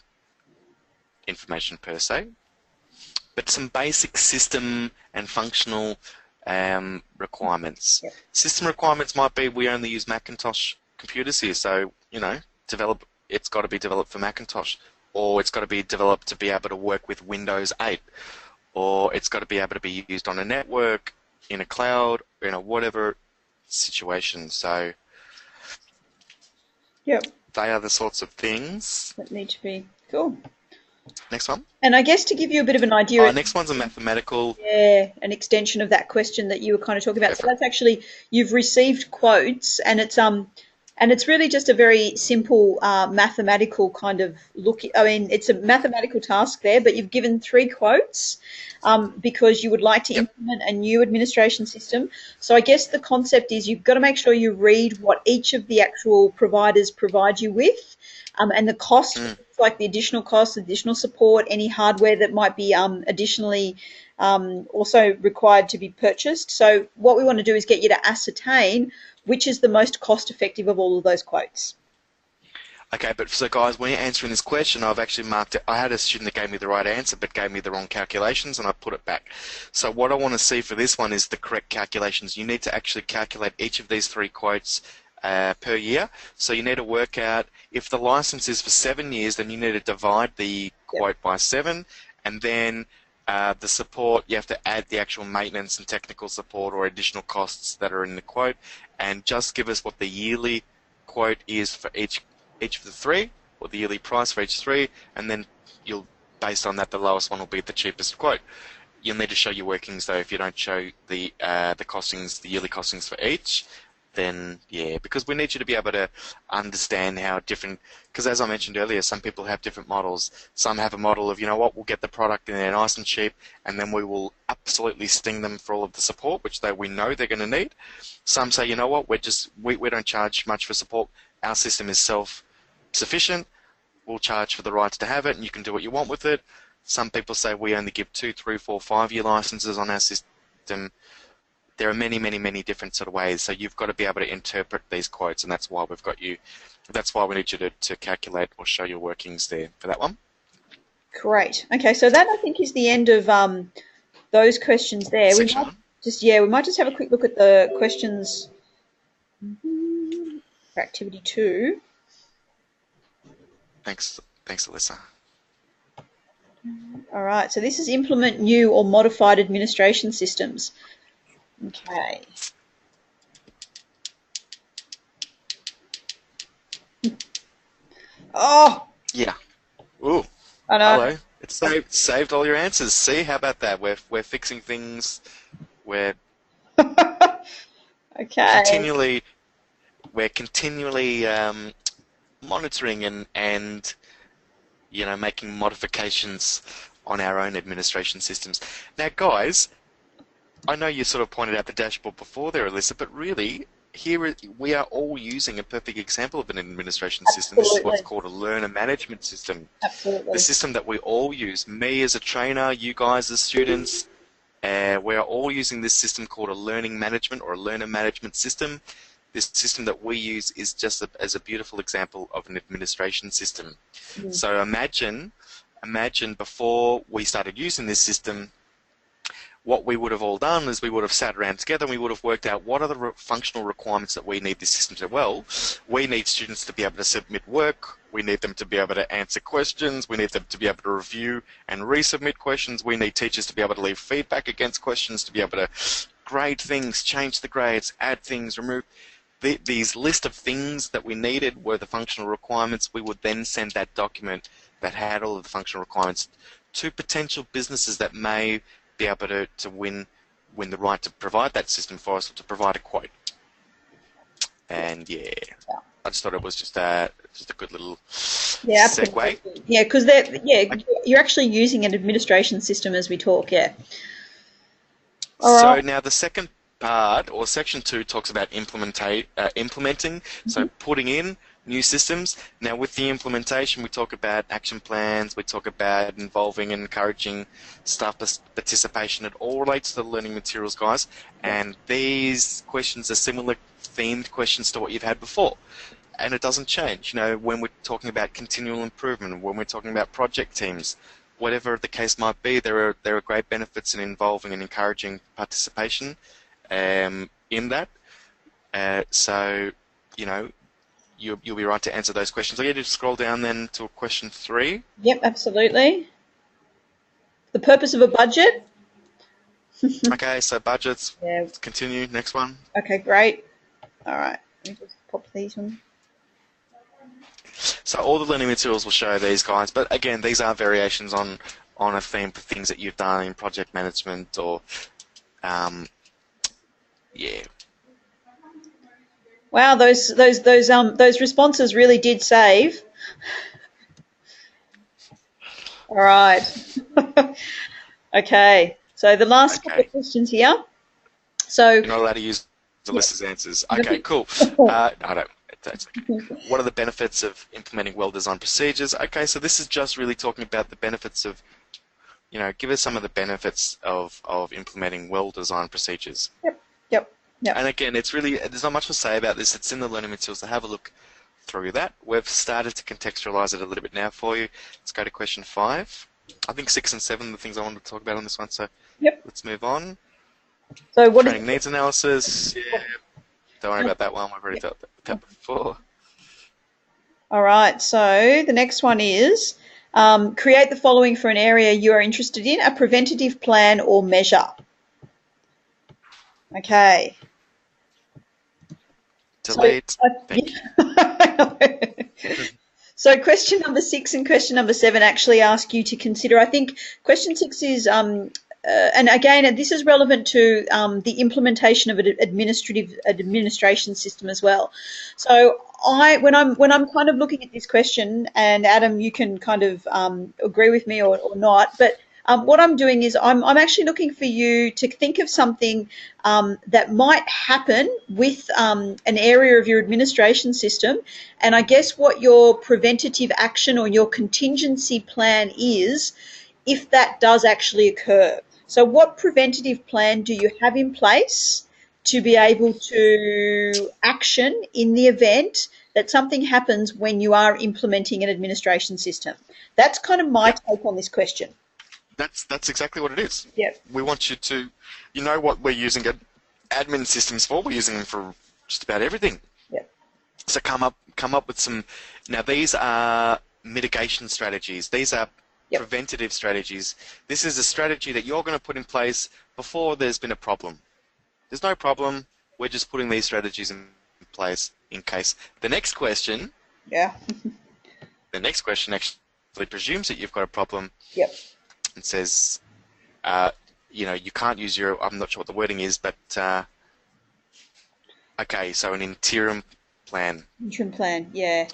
information per se, but some basic system and functional requirements. Yep. System requirements might be we only use Macintosh computers here, so it's got to be developed for Macintosh, or it's got to be developed to be able to work with Windows 8, or it's got to be able to be used on a network, in a cloud, in a whatever situation. So Yep. they are the sorts of things. That need to be cool. Next one. And I guess to give you a bit of an idea, Next one's a mathematical. yeah, an extension of that question that you were kind of talking about. So that's actually, you've received quotes, and it's really just a very simple mathematical kind of look. I mean, it's a mathematical task there, but you've given 3 quotes because you would like to implement a new administration system. So I guess the concept is you've got to make sure you read what each of the actual providers provide you with, and the cost, like the additional cost, additional support, any hardware that might be additionally also required to be purchased. So what we want to do is get you to ascertain which is the most cost-effective of all of those quotes. Okay, but so guys, when you're answering this question, I've actually marked it. I had a student that gave me the right answer, but gave me the wrong calculations, and I put it back. So what I want to see for this one is the correct calculations. You need to actually calculate each of these 3 quotes per year. So you need to work out if the license is for 7 years, then you need to divide the quote by 7, and then the support, you have to add the actual maintenance and technical support or additional costs that are in the quote, and just give us what the yearly quote is for each of the 3, or the yearly price for each 3, and then based on that, the lowest one will be the cheapest quote. You'll need to show your workings though. If you don't show the costings, the yearly costings for each, then yeah, because we need you to be able to understand how different, because as I mentioned earlier, some people have different models. Some have a model of, you know what, we'll get the product in there nice and cheap, and then we will absolutely sting them for all of the support, which we know they're going to need. Some say, you know what, we don't charge much for support. Our system is self-sufficient. We'll charge for the rights to have it, and you can do what you want with it. Some people say we only give 2, 3, 4, 5-year licenses on our system. There are many, many, many different sort of ways. So you've got to be able to interpret these quotes, and that's why we've got you. That's why we need you to calculate or show your workings there for that one. Great. Okay, so that I think is the end of those questions there. Section We might just have a quick look at the questions for activity 2. Thanks, Alyssa. All right, so this is implement new or modified administration systems. Okay. Oh! Yeah. Ooh. I know. Hello. It's saved all your answers. See, how about that? We're fixing things. We're Okay. continually monitoring and making modifications on our own administration systems. Now, guys, I know you sort of pointed out the dashboard before there, Alyssa, but really, here we are all using a perfect example of an administration system. This is what's called a learner management system. Absolutely. The system that we all use. Me as a trainer, you guys as students, we are all using this system called a learning management or a learner management system. This system that we use is just as a beautiful example of an administration system. Mm. So imagine before we started using this system, what we would have all done is we would have sat around together and we would have worked out what are the functional requirements that we need this system to. Well, we need students to be able to submit work, we need them to be able to answer questions, we need them to be able to review and resubmit questions, we need teachers to be able to leave feedback against questions, to be able to grade things, change the grades, add things, remove. These list of things that we needed were the functional requirements. We would then send that document that had all of the functional requirements to potential businesses that may be able to win the right to provide that system for us, or to provide a quote. And yeah, I just thought it was just a good little segue. Yeah, because you're actually using an administration system as we talk. Yeah. So now the second part, or section 2, talks about implementing. So putting in new systems. Now with the implementation, we talk about action plans, we talk about involving and encouraging staff participation. It all relates to the learning materials, guys, and these questions are similar themed questions to what you've had before, and it doesn't change. When we're talking about continual improvement, when we're talking about project teams, whatever the case might be, there are great benefits in involving and encouraging participation in that. So, you'll be right to answer those questions. I'll get you to scroll down then to question 3. Yep, absolutely. The purpose of a budget. Okay, so budgets. Yeah. Let's continue. Next one. Okay, great. All right. Let me just pop these on. So all the learning materials will show these guys, but again, these are variations on a theme for things that you've done in project management or, yeah. Wow, those responses really did save. All right. Okay. So the last couple of questions here. So You're not allowed to use the list as answers. Okay, cool. I don't. That's okay. What are the benefits of implementing well-designed procedures? Okay, so this is just really talking about the benefits of, give us some of the benefits of implementing well-designed procedures. Yep. And again, there's not much to say about this. It's in the learning materials, so have a look through that. We've started to contextualize it a little bit now for you. Let's go to question 5. I think 6 and 7 are the things I wanted to talk about on this one, so let's move on. So what Training needs analysis. Yeah. Don't worry about that one. We've already dealt with that before. All right. So the next one is create the following for an area you are interested in: a preventative plan or measure. Okay. Delete. Thank you. So question number 6 and question number 7 actually ask you to consider. I think question 6 is, and again, this is relevant to the implementation of an administration system as well. So when I'm kind of looking at this question, and Adam, you can kind of agree with me or not, but what I'm doing is I'm actually looking for you to think of something that might happen with an area of your administration system, and I guess what your preventative action or your contingency plan is if that does actually occur. So what preventative plan do you have in place to be able to action in the event that something happens when you are implementing an administration system? That's kind of my take on this question. That's exactly what it is. Yep. We want you to, what we're using admin systems for. We're using them for just about everything. Yep. So come up with some. Now these are mitigation strategies. These are preventative strategies. This is a strategy that you're going to put in place before there's been a problem. There's no problem. We're just putting these strategies in place in case. The next question. Yeah. The next question actually presumes that you've got a problem. Yep. And says, you can't use your, I'm not sure what the wording is, but, okay, so an interim plan. Interim plan, yeah.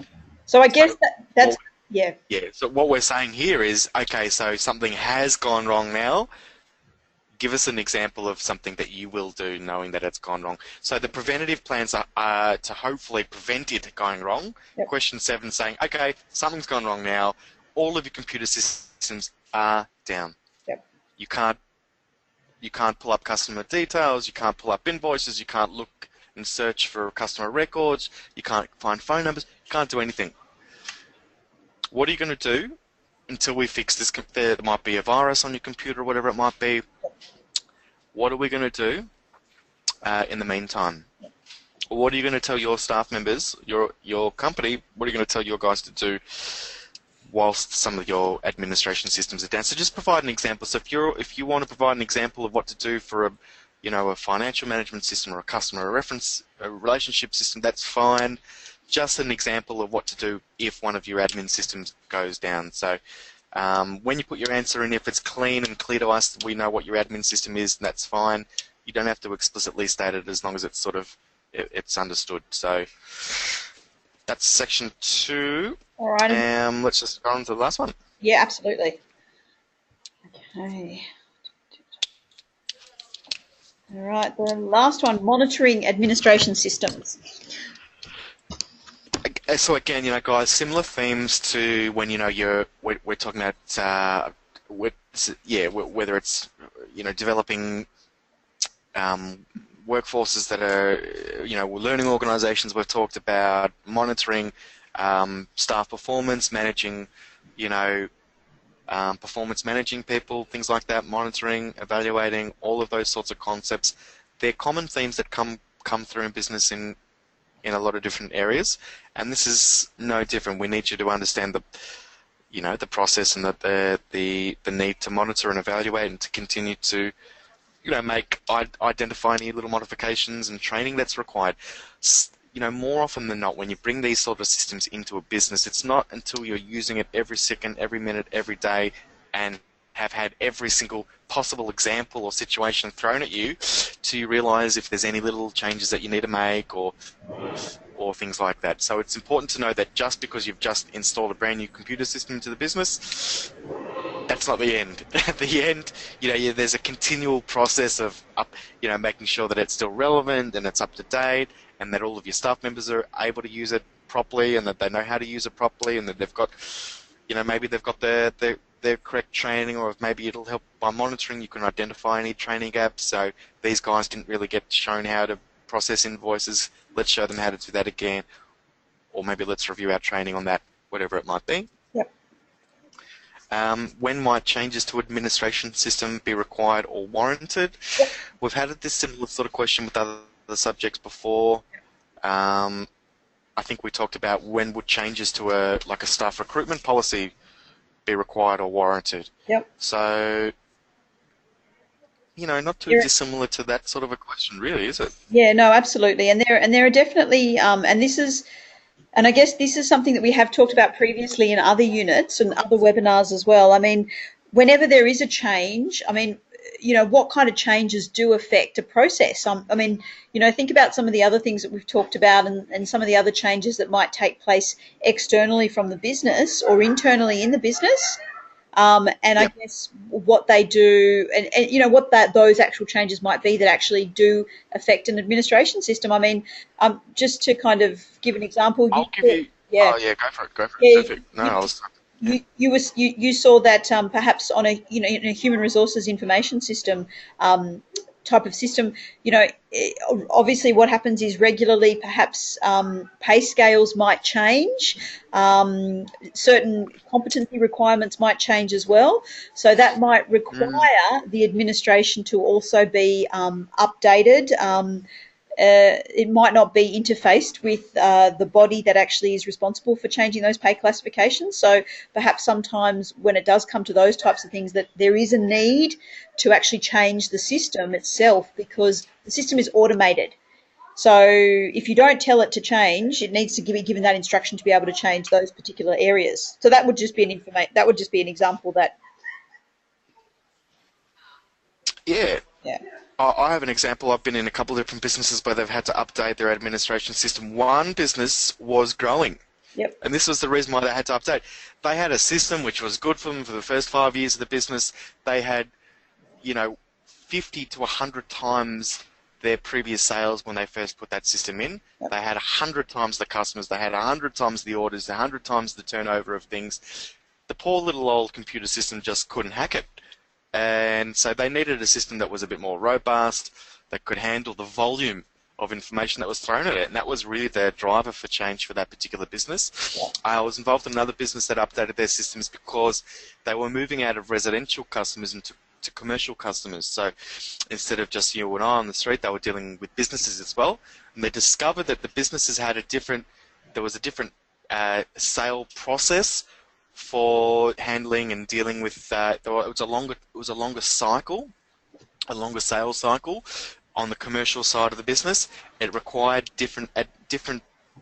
So I guess that's, yeah. Yeah, so what we're saying here is, okay, so something has gone wrong now. Give us an example of something that you will do knowing that it's gone wrong. So the preventative plans are to hopefully prevent it going wrong. Yep. Question 7 saying, okay, something's gone wrong now. All of your computer systems are down. Yep. You can't pull up customer details, you can't pull up invoices, you can't look and search for customer records, you can't find phone numbers, you can't do anything. What are you going to do until we fix this? There might be a virus on your computer or whatever it might be. What are we going to do in the meantime? What are you going to tell your staff members, your company, what are you going to tell your guys to do whilst some of your administration systems are down? So just provide an example. So if you want to provide an example of what to do for a financial management system or a customer relationship system, that's fine. Just an example of what to do if one of your admin systems goes down. So when you put your answer in, if it's clean and clear to us, we know what your admin system is, and that's fine. You don't have to explicitly state it as long as it's it's understood. So that's section 2. All right. Let's just go on to the last one. Yeah, absolutely. Okay. All right, the last one, monitoring administration systems. So again, guys, similar themes to when we're talking about whether it's developing workforces that are learning organisations. We've talked about monitoring staff performance, managing performance managing people, things like that, monitoring, evaluating, all of those sorts of concepts. They're common themes that come through in business in a lot of different areas, and this is no different. We need you to understand the process and the need to monitor and evaluate and to continue to identify any little modifications and training that's required. More often than not, when you bring these sort of systems into a business, it's not until you're using it every second, every minute, every day, and have had every single possible example or situation thrown at you till you realize if there's any little changes that you need to make or things like that. So it's important to know that just because you've just installed a brand new computer system into the business, that's not the end. At the end, there's a continual process of making sure that it's still relevant and it's up to date, and that all of your staff members are able to use it properly, and that they know how to use it properly, and that they've got, maybe they've got their correct training, or if maybe it'll help by monitoring. You can identify any training gaps. So these guys didn't really get shown how to process invoices. Let's show them how to do that again, or maybe let's review our training on that, whatever it might be. Yep. When might changes to administration system be required or warranted? Yep. We've had this similar sort of question with other subjects before. I think we talked about when would changes to a staff recruitment policy be required or warranted. Yep. So, not too dissimilar to that sort of a question, really, is it? Yeah, no, absolutely. And there are definitely, and I guess this is something that we have talked about previously in other units and other webinars as well. I mean, whenever there is a change, what kind of changes do affect a process? Think about some of the other things that we've talked about and some of the other changes that might take place externally from the business or internally in the business. Yep. I guess what they do and what those actual changes might be that actually do affect an administration system. Just to kind of give an example. I'll give you. Yeah. Oh, yeah, go for it. Yeah, Perfect. No, I was. You saw that perhaps on a in a human resources information system type of system, obviously what happens is regularly perhaps pay scales might change, certain competency requirements might change as well, so that might require the administration to also be updated. It might not be interfaced with the body that actually is responsible for changing those pay classifications. So perhaps sometimes when it does come to those types of things, that there is a need to actually change the system itself, because the system is automated. So if you don't tell it to change, it needs to be given that instruction to be able to change those particular areas. So that would just be an example that. Yeah. Yeah. I have an example. I've been in a couple of different businesses where they've had to update their administration system. One business was growing. Yep. And this was the reason why they had to update. They had a system which was good for them for the first 5 years of the business. They had, 50 to 100 times their previous sales when they first put that system in. Yep. They had 100 times the customers. They had 100 times the orders, 100 times the turnover of things. The poor little old computer system just couldn't hack it. And so they needed a system that was a bit more robust, that could handle the volume of information that was thrown at it. And that was really the driver for change for that particular business. I was involved in another business that updated their systems because they were moving out of residential customers into commercial customers. So instead of just you and I on the street, they were dealing with businesses as well. And they discovered that the businesses had there was a different sale process for handling and dealing with it was a longer cycle, a longer sales cycle on the commercial side of the business. It required different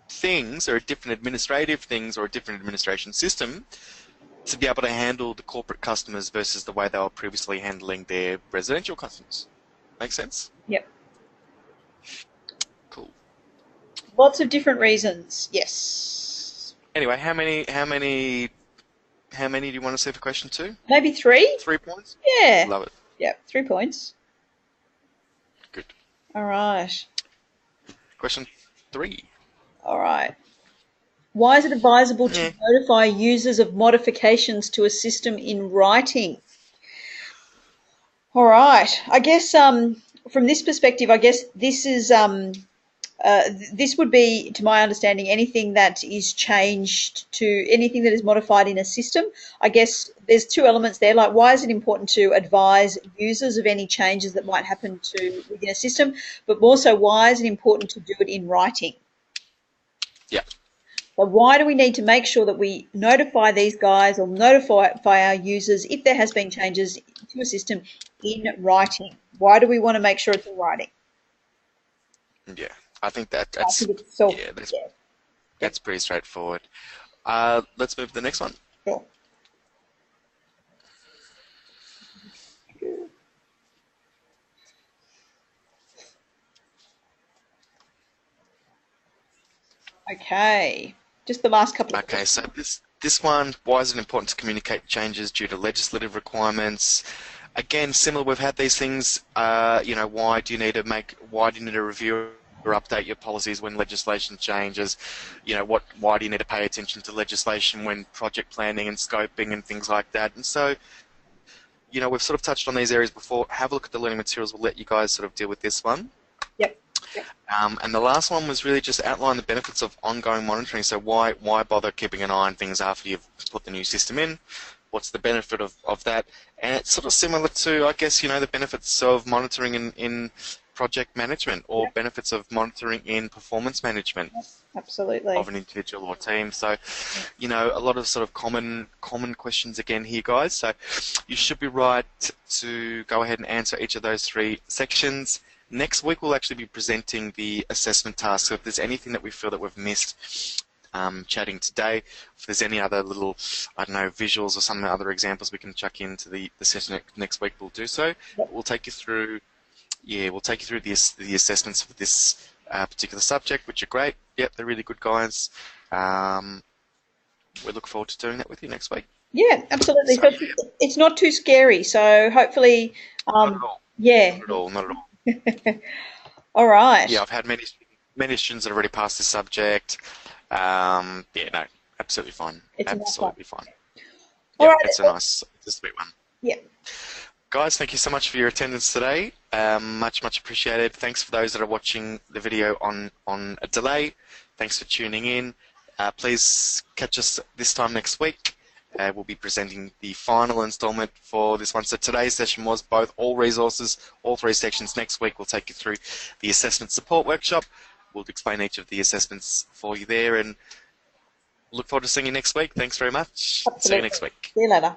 things, or different administrative things, or a different administration system to be able to handle the corporate customers versus the way they were previously handling their residential customers. Make sense? Yep. Cool. Lots of different reasons. Yes. Anyway, how many do you want to see for question 2? Maybe 3? 3 points? Yeah. Love it. Yeah, 3 points. Good. All right. Question 3. All right. Why is it advisable to notify users of modifications to a system in writing? All right. I guess from this perspective, I guess this is this would be, to my understanding, anything that is changed to anything that is modified in a system. I guess there's two elements there. Like, why is it important to advise users of any changes that might happen to within a system? But more so, why is it important to do it in writing? Yeah. So why do we need to make sure that we notify these guys or notify our users if there has been changes to a system in writing? Why do we want to make sure it's in writing? Yeah. I think I that's think it's so, yeah, yeah, that's pretty straightforward. Let's move to the next one. sure. Okay, just the last couple of Okay, so this one, why is it important to communicate changes due to legislative requirements? Again, similar, we've had these things, you know, why do you need to review or update your policies when legislation changes? You know, why do you need to pay attention to legislation when project planning and scoping and things like that? And so, you know, we've sort of touched on these areas before. Have a look at the learning materials. We'll let you guys sort of deal with this one. Yep. And the last one was really just outline the benefits of ongoing monitoring. So why bother keeping an eye on things after you've put the new system in? What's the benefit of that? And it's sort of similar to, I guess, you know, the benefits of monitoring in project management or benefits of monitoring in performance management. Absolutely. Of an individual or team. So, you know, a lot of sort of common questions again here, guys. So you should be right to go ahead and answer each of those three sections. Next week, we'll actually be presenting the assessment task. So if there's anything that we feel that we've missed chatting today, if there's any other little, I don't know, visuals or some other examples we can chuck into the session next week, we'll do so. We'll take you through, we'll take you through the assessments for this particular subject, which are great. Yep, they're really good, guys. We look forward to doing that with you next week. Yeah, absolutely. So it's not too scary. So hopefully, not at all. Yeah. Not at all. Not at all. All right. Yeah, I've had many students that have already passed this subject. Yeah, no, absolutely fine. Absolutely fine. All right. It's a sweet one. Yeah. Guys, thank you so much for your attendance today. Much appreciated. Thanks for those that are watching the video on a delay. Thanks for tuning in. Please catch us this time next week. We'll be presenting the final installment for this one. So today's session was all resources, all three sections. Next week we'll take you through the assessment support workshop. We'll explain each of the assessments for you there, and look forward to seeing you next week. Thanks very much. Absolutely. See you next week. See you later.